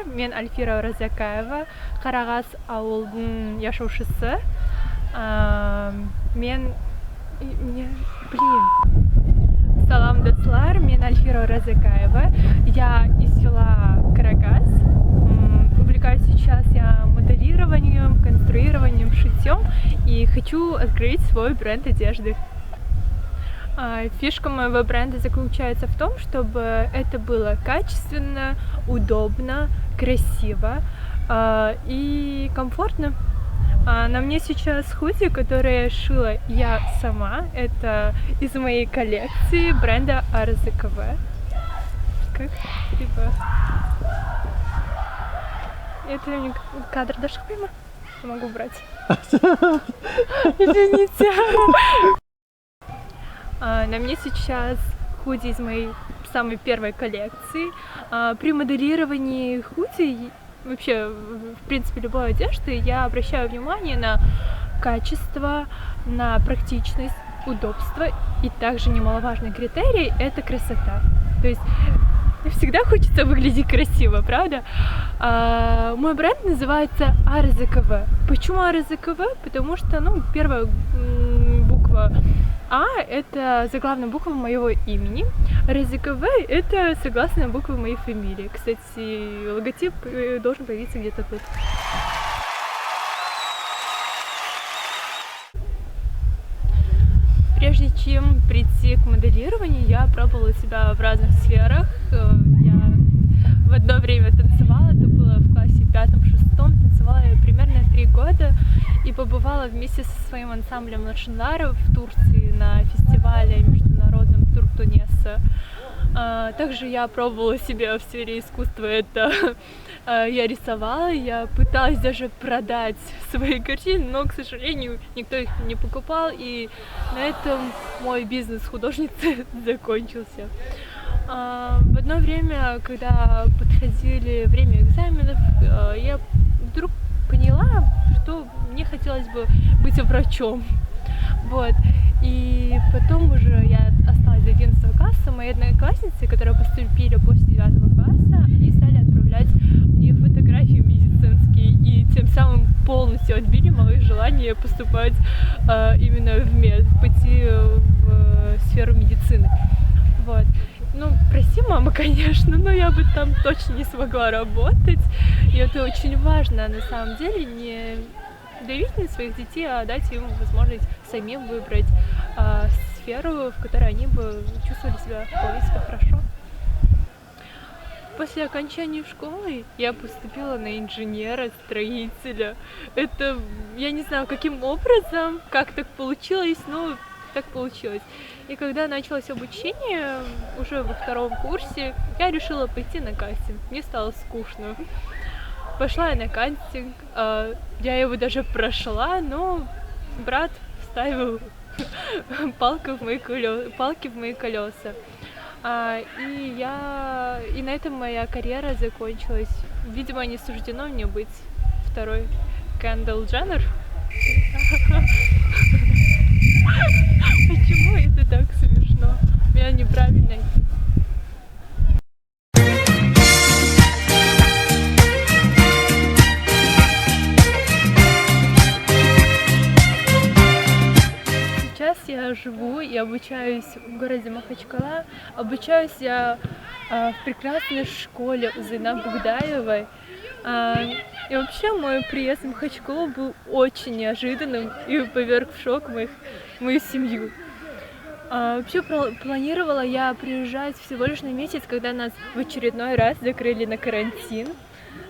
Мен Альфира Оразакаева, Карагас ауылдың яшаушысы. Мен Салам, достар, мен Альфира Оразакаева. Я из села Карагас. Увлекаюсь сейчас я моделированием, конструированием, шитьем и хочу открыть свой бренд одежды. Фишка моего бренда заключается в том, чтобы это было качественно, удобно, красиво и комфортно. На мне сейчас худи, которые шила я сама. Это из моей коллекции бренда РЗКВ. Как? Типа... Это кадр дашь прямо? Могу брать. Извините. На мне сейчас худи из моей самой первой коллекции. При моделировании худи, вообще, в принципе, любой одежды, я обращаю внимание на качество, на практичность, удобство и также немаловажный критерий – это красота. То есть всегда хочется выглядеть красиво, правда? Мой бренд называется РЗКВ. Почему РЗКВ? Потому что, первая буква А – это заглавная буква моего имени. РЗКВ – это согласная буква моей фамилии. Кстати, логотип должен появиться где-то тут. Прежде чем прийти к моделированию, я пробовала себя в разных сферах. Я в одно время танцевала, это было в классе 5-6, танцевала я примерно 3 года и побывала вместе со своим ансамблем Лашинара в Турции на фестивале международном Турктунеса. Также я пробовала себя в сфере искусства, это я рисовала, я пыталась даже продать свои картины, но, к сожалению, никто их не покупал, и на этом мой бизнес художницы закончился. В одно время, когда подходили время экзаменов, я вдруг поняла, что мне хотелось бы быть врачом. Вот. И потом уже я осталась до 11 класса. Мои одноклассницы, которые поступили после 9 класса, они стали отправлять мне фотографии медицинские. И тем самым полностью отбили мое желание поступать именно в мед, пойти в сферу медицины. Вот. Прости, мама, конечно, но я бы там точно не смогла работать. И это очень важно, на самом деле, не давить на своих детей, а дать им возможность самим выбрать сферу, в которой они бы чувствовали себя вполне себе хорошо. После окончания школы я поступила на инженера-строителя. Это, я не знаю, каким образом, как так получилось, но так получилось. И когда началось обучение, уже во 2 курсе, я решила пойти на кастинг. Мне стало скучно. Пошла я на кастинг, я его даже прошла, но брат вставил палки в мои колеса. И на этом моя карьера закончилась. Видимо, не суждено мне быть второй Кендалл Дженнер. Почему это так смешно? Меня неправильно. Сейчас я живу и обучаюсь в городе Махачкала. Обучаюсь я в прекрасной школе у Зайнаб Бугдаевой. И вообще мой приезд в Махачкалу был очень неожиданным и поверг в шок мою семью. Вообще планировала я приезжать всего лишь на месяц, когда нас в очередной раз закрыли на карантин.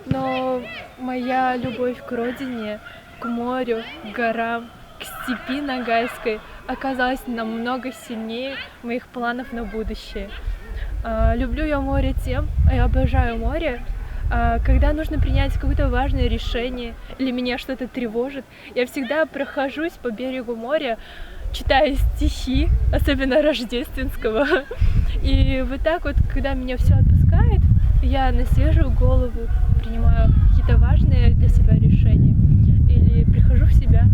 Но моя любовь к родине, к морю, к горам, к степи ногайской оказалась намного сильнее моих планов на будущее. Люблю я море тем, я обожаю море, когда нужно принять какое-то важное решение или меня что-то тревожит, я всегда прохожусь по берегу моря, читая стихи, особенно рождественского. И вот так вот, когда меня все отпускает, я на свежую голову принимаю какие-то важные для себя решения или прихожу в себя.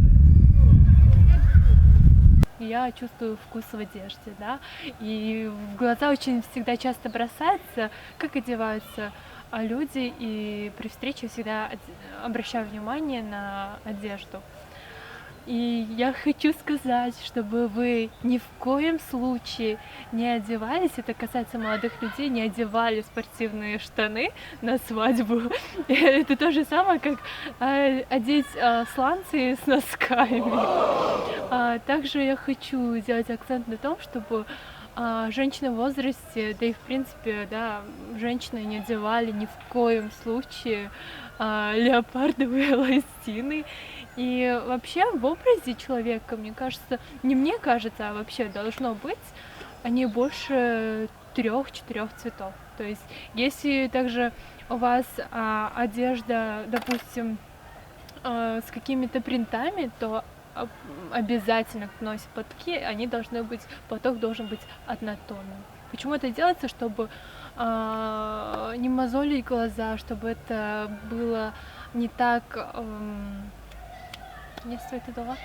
я чувствую вкус в одежде, да, и в глаза очень всегда часто бросается, как одеваются люди, и при встрече всегда обращаю внимание на одежду. И я хочу сказать, чтобы вы ни в коем случае не одевались, это касается молодых людей, не одевали спортивные штаны на свадьбу. Это то же самое, как одеть сланцы с носками. Также я хочу сделать акцент на том, чтобы женщины в возрасте, да и в принципе, да, женщины не одевали ни в коем случае леопардовые лосины. И вообще в образе человека, мне кажется, не мне кажется, а вообще должно быть, они больше 3-4 цветов. То есть если также у вас одежда, допустим, с какими-то принтами, то обязательно, кто носит платки, они должны быть, платок должен быть однотонным. Почему это делается? Чтобы не мозолить глаза, чтобы это было не так... Не стоит этого?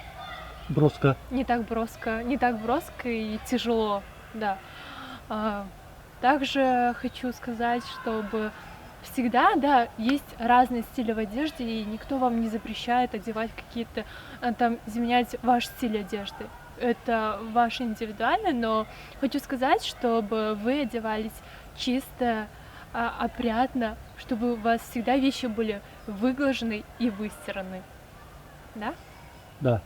Броско. Не так броско и тяжело, да. Также хочу сказать, чтобы всегда, да, есть разные стили в одежде, и никто вам не запрещает одевать какие-то, там, изменять ваш стиль одежды. Это ваше индивидуально, но хочу сказать, чтобы вы одевались чисто, опрятно, чтобы у вас всегда вещи были выглажены и выстираны. Да? Да.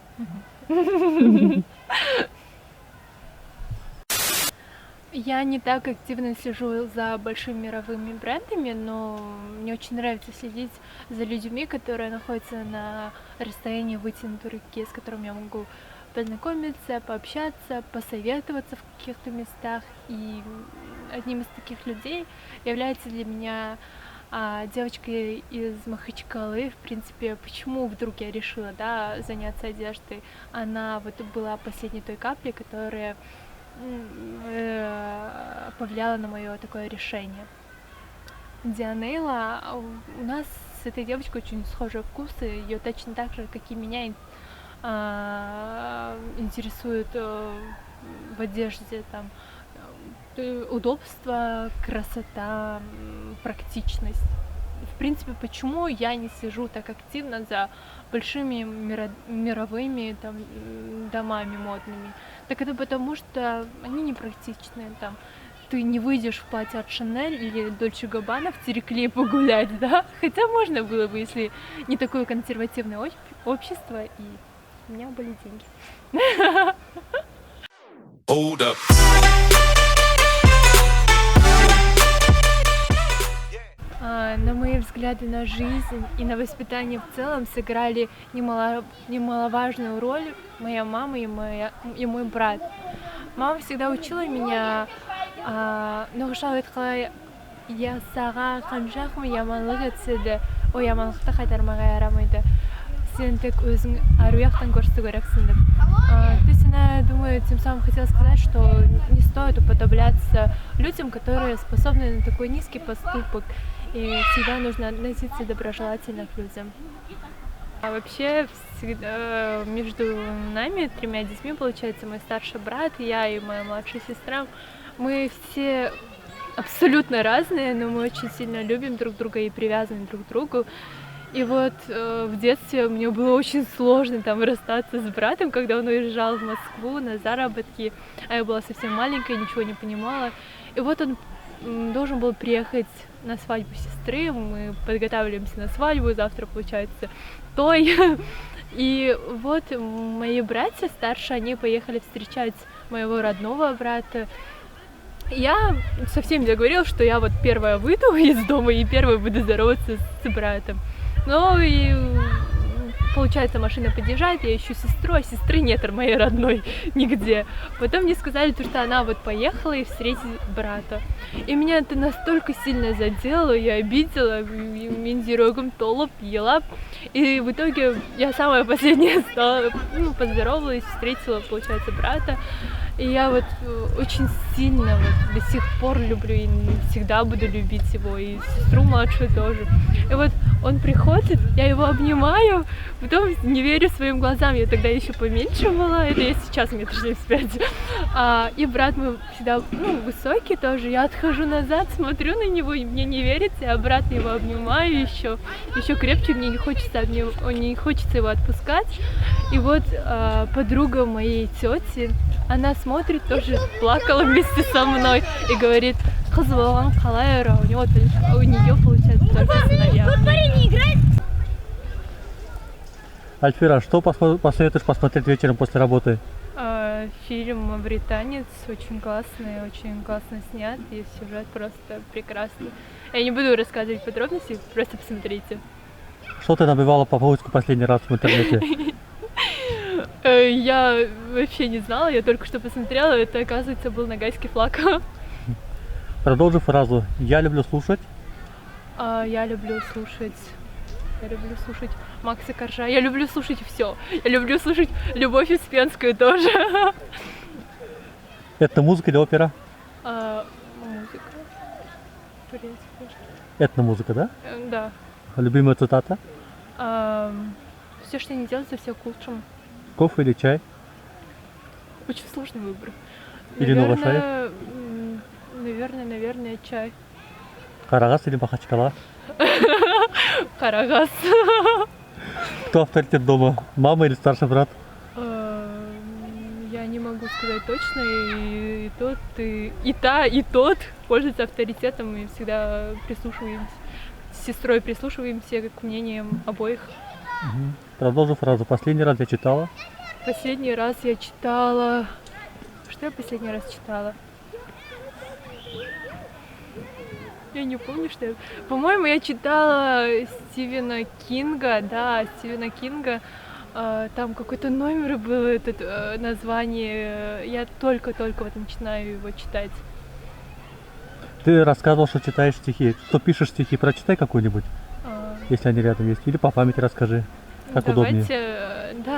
Я не так активно слежу за большими мировыми брендами, но мне очень нравится следить за людьми, которые находятся на расстоянии вытянутой руки, с которыми я могу познакомиться, пообщаться, посоветоваться в каких-то местах. И одним из таких людей является для меня девочка из Махачкалы. В принципе, почему вдруг я решила, да, заняться одеждой? Она вот была последней той каплей, которая повлияла на мое такое решение. Дианейла, у нас с этой девочкой очень схожие вкусы, ее точно так же, как и меня, интересует в одежде там удобство, красота, практичность. В принципе, почему я не слежу так активно за большими мировыми там домами модными? Так это потому, что они непрактичные. Там ты не выйдешь в платье от Шанель или Дольче Габбана в Тирекле погулять, да? Хотя можно было бы, если не такое консервативное общество, и у меня были деньги. Hold up. На мои взгляды на жизнь и на воспитание в целом сыграли немаловажную роль моя мама и мой брат. Мама всегда учила меня, я сага қаншақмы яманлық етсе де, о яманлықты қайтармаға ярамайды. Сен тек өзің ар ұяқтан көрсету керексің деп. То есть она, думаю, тем самым хотела сказать, что не стоит уподобляться людям, которые способны на такой низкий поступок, и всегда нужно относиться доброжелательно к людям. А вообще всегда между нами, 3 детьми, получается, мой старший брат, я и моя младшая сестра, мы все абсолютно разные, но мы очень сильно любим друг друга и привязаны друг к другу. И вот в детстве мне было очень сложно там расстаться с братом, когда он уезжал в Москву на заработки, а я была совсем маленькая, ничего не понимала. И вот он должен был приехать на свадьбу сестры, мы подготавливаемся на свадьбу, завтра, получается, той. И вот мои братья старшие, они поехали встречать моего родного брата. Я со всеми договорилась, что я вот первая выйду из дома и первая буду здороваться с братом. Ну и получается, машина подъезжает, я ищу сестру, а сестры нет моей родной нигде. Потом мне сказали, что она вот поехала и встретит брата. И меня это настолько сильно задело, я обидела, мендирогом толоп, ела. И в итоге я самая последняя стала, поздоровалась, встретила, получается, брата. И я вот очень сильно вот до сих пор люблю и всегда буду любить его, и сестру младшую тоже. И вот он приходит, я его обнимаю, потом не верю своим глазам, я тогда еще поменьше была, это я сейчас 1,75 м. И брат мой всегда, высокий тоже, я отхожу назад, смотрю на него, и мне не верится, я обратно его обнимаю еще крепче, мне не хочется его отпускать. И вот подруга моей тети, она смотрит, тоже плакала вместе со мной и говорит: «Кыз болған қалай ара?» У нее получается только сыновья. Альфира, что посоветуешь посмотреть вечером после работы? Фильм «Мавританец» очень классно снят, и сюжет просто прекрасный. Я не буду рассказывать подробности, просто посмотрите. Что ты набивала по поиску последний раз в интернете? Я вообще не знала, я только что посмотрела, это, оказывается, был ногайский флаг. Продолжи фразу «Я люблю слушать». Я люблю слушать Макса Коржа, я люблю слушать все. Я люблю слушать Любовь Успенскую тоже. Это музыка или опера? Музыка, в принципе. Этномузыка, да? Да. Любимая цитата? Все, что не делается, все к лучшему. Кофе или чай? Очень сложный выбор. Или Новошарик? Наверное, чай. Карагас или Махачкала? Карагас. Кто авторитет дома? Мама или старший брат? Я не могу сказать точно. И тот, и та, и тот пользуются авторитетом, и всегда прислушиваемся. С сестрой прислушиваемся к мнениям обоих. Угу. Продолжу фразу. Последний раз я читала. Последний раз я читала... Что я последний раз читала? Я не помню, что я... По-моему, я читала Стивена Кинга, там какой-то номер был, название. Я только-только вот начинаю его читать. Ты рассказывал, что читаешь стихи. Что пишешь стихи, прочитай какой-нибудь, если они рядом есть. Или по памяти расскажи, как удобнее.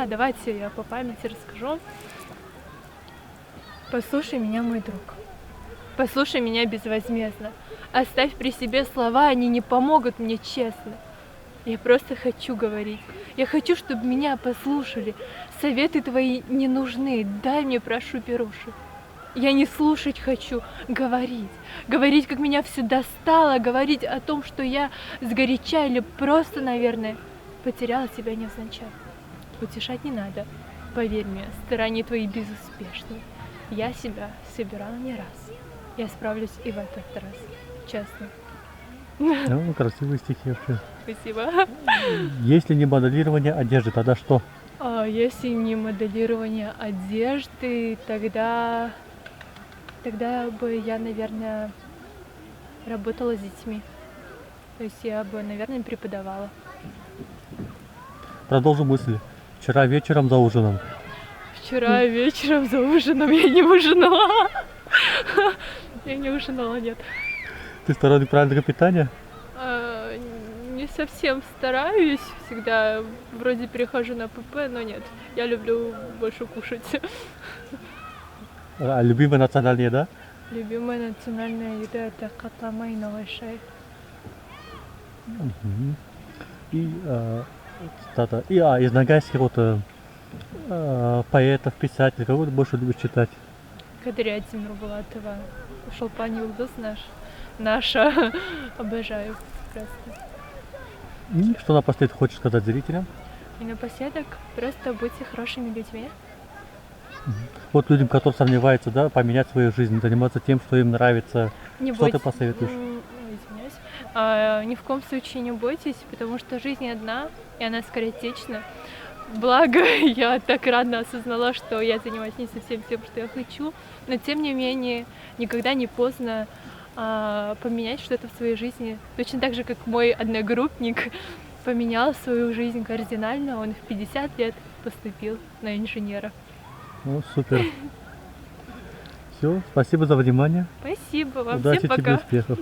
Давайте я по памяти расскажу. Послушай меня, мой друг. Послушай меня безвозмездно. Оставь при себе слова, они не помогут мне честно. Я просто хочу говорить. Я хочу, чтобы меня послушали. Советы твои не нужны. Дай мне, прошу, беруши. Я не слушать хочу, говорить. Говорить, как меня все достало. Говорить о том, что я сгоряча или просто, наверное, потеряла себя невзначай. Утешать не надо. Поверь мне, старания твои безуспешны. Я себя собирала не раз. Я справлюсь и в этот раз. Честно. Ну, красивые стихи вообще. Спасибо. Если не моделирование одежды, тогда что? Если не моделирование одежды, тогда бы я, наверное, работала с детьми. То есть я бы, наверное, преподавала. Продолжу мысль. Вчера вечером за ужином. Вчера вечером за ужином я не ужинала. Я не ужинала, нет. Ты сторонник правильного питания? Не совсем стараюсь. Всегда вроде перехожу на ПП, но нет. Я люблю больше кушать. А любимая национальная еда? Любимая национальная еда — это катлама и новошай. И цитата. Из ногайских поэтов, писателей, кого ты больше любишь читать? Кадрия Тимурбулатова. Шолпан Юлдыз наша. Обожаю просто. И что напоследок хочешь сказать зрителям? И напоследок, просто будьте хорошими людьми. Вот людям, которые сомневаются, да, поменять свою жизнь, заниматься тем, что им нравится, ты посоветуешь? Извиняюсь. Ни в коем случае не бойтесь, потому что жизнь одна, и она скоротечна. Благо, я так рано осознала, что я занимаюсь не совсем тем, что я хочу, но тем не менее, никогда не поздно поменять что-то в своей жизни. Точно так же, как мой одногруппник поменял свою жизнь кардинально, он в 50 лет поступил на инженера. Ну, супер. Все, спасибо за внимание. Спасибо вам, удачи всем пока. тебе, успехов.